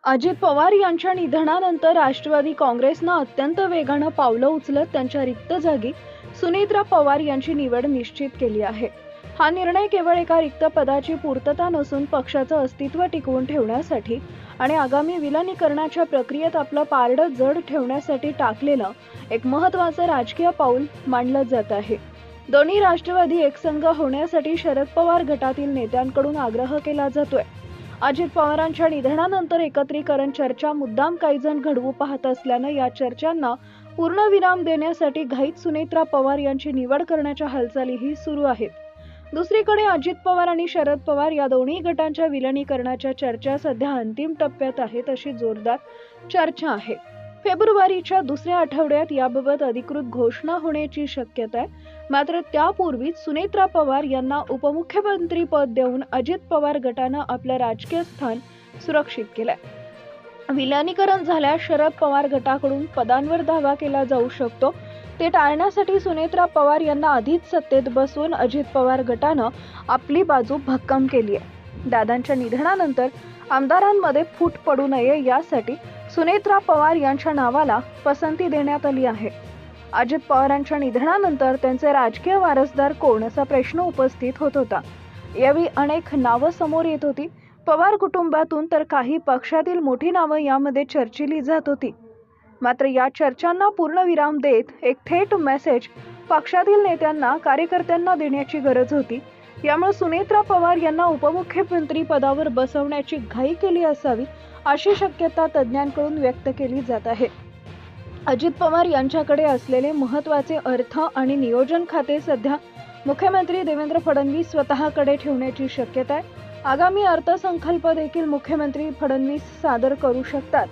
अजित पवार यांच्या निधनानंतर राष्ट्रवादी काँग्रेसनं अत्यंत वेगानं पावलं उचलत त्यांच्या रिक्त जागी सुनेत्रा पवार यांची निवड निश्चित केली आहे। हा निर्णय केवळ एका रिक्त पदाची पूर्तता नसून पक्षाचं अस्तित्व टिकवून ठेवण्यासाठी आणि आगामी विलिनीकरणाच्या प्रक्रियेत आपलं पारडं जड ठेवण्यासाठी टाकलेलं एक महत्त्वाचं राजकीय पाऊल मानलं जात आहे। दोन्ही राष्ट्रवादी एकसंघ होण्यासाठी शरद पवार गटातील नेत्यांकडून आग्रह केला जातोय। अजित पवारांच्या निधनानंतर एकत्रीकरण चर्चा मुद्दाम काही जण घडवू पाहत असल्यानं या चर्चांना पूर्णविराम देण्यासाठी घाईत सुनेत्रा पवार यांची निवड करण्याच्या हालचालीही सुरू आहेत। दुसरीकडे अजित पवार आणि शरद पवार या दोन्ही गटांच्या विलिनीकरणाच्या चर्चा सध्या अंतिम टप्प्यात आहेत अशी जोरदार चर्चा आहे। फेब्रुवारीच्या दुसऱ्या आठवड्यात याबाबत अधिकृत घोषणा होण्याची शक्यता आहे। मात्र त्यापूर्वीच सुनेत्रा पवार यांना उपमुख्यमंत्री पद देऊन अजित पवार गटानं आपलं राजकीय स्थान सुरक्षित केलंय। विलिनीकरण झाल्यास शरद पवार गटाकडून पदांवर दावा केला जाऊ शकतो। ते टाळण्यासाठी सुनेत्रा पवार यांना आधीच सत्तेत बसवून अजित पवार गटानं आपली बाजू भक्कम केली आहे। दादांच्या निधनानंतर आमदारांमध्ये फूट पडू नये यासाठी सुनेत्रा पवार यांच्या नावाला पसंती देण्यात आली आहे। अजित पवारांच्या निधनानंतर त्यांचे राजकीय वारसदार कोण असा प्रश्न उपस्थित होत होता। यावेळी अनेक नावं समोर येत होती। पवार कुटुंबातून तर काही पक्षातील मोठी नावं यामध्ये चर्चिली जात होती। मात्र या चर्चांना पूर्णविराम देत एक थेट मेसेज पक्षातील नेत्यांना कार्यकर्त्यांना देण्याची गरज होती। यामुळे सुनेत्रा पवार यांना उपमुख्यमंत्री पदावर बसवण्याची घाई केली असावी अशी शक्यता तज्ज्ञांकडून व्यक्त केली जात आहे। अजित पवार यांच्याकडे असलेले महत्त्वाचे अर्थ आणि नियोजन खाते सध्या मुख्यमंत्री देवेंद्र फडणवीस स्वतःकडे ठेवण्याची शक्यता आहे। आगामी अर्थसंकल्प देखील मुख्यमंत्री फडणवीस सादर करू शकतात।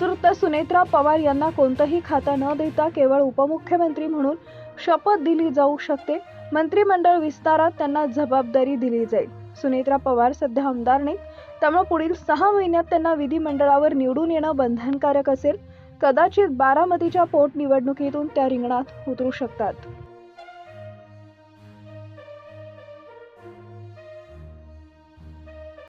तर सुनेत्रा पवार यांना कोणतंही खातं न देता केवळ उपमुख्यमंत्री म्हणून शपथ दिली जाऊ शकते। मंत्रिमंडळ विस्तारात त्यांना जबाबदारी दिली जाईल। सुनेत्रा पवार सध्या आमदार नाही, त्यामुळे पुढील 6 महिन्यात त्यांना विधिमंडळावर निवडून येणं बंधनकारक असेल। कदाचित बारामतीच्या पोटनिवडणुकीतून त्या रिंगणात उतरू शकतात।